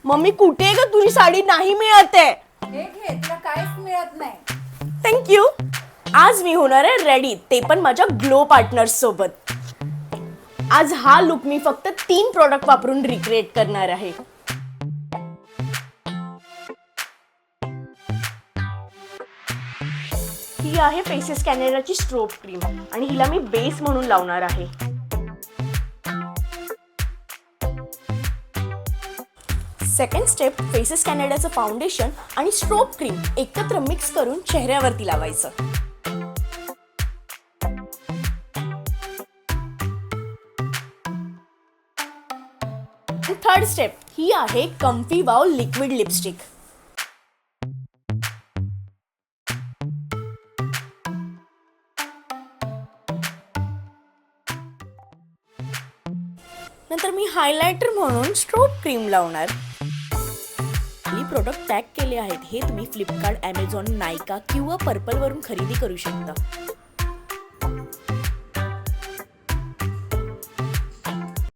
Mummy कुठे आहे ग? तुझी साडी नाही मिळत आहे. हे घे, तुला काहीच मिळत नाही. थँक्यू. आज मी होणार आहे रेडी, ते पण माझ्या ग्लो पार्टनर्स सोबत. आज हा लुक मी फक्त 3 प्रोडक्ट वापरून रिक्रिएट करणार आहे. ही आहे फेसेस कॅनडाची स्ट्रोब क्रीम आणि हिला मी बेस म्हणून लावणार आहे. सेकंड स्टेप, फेसेस कॅनडाचं फाउंडेशन आणि स्ट्रोब क्रीम एकत्र मिक्स करून चेहऱ्यावरती लावायचं. थर्ड स्टेप, ही आहे कम्फी वाव लिक्विड लिपस्टिक. नंतर मी हायलायटर म्हणून स्ट्रोब क्रीम लावणार. ही प्रोडक्ट टॅग केले आहेत. हे तुम्ही फ्लिपकार्ट, ॲमेझॉन, नायका किंवा पर्पल वरून खरेदी करू शकता.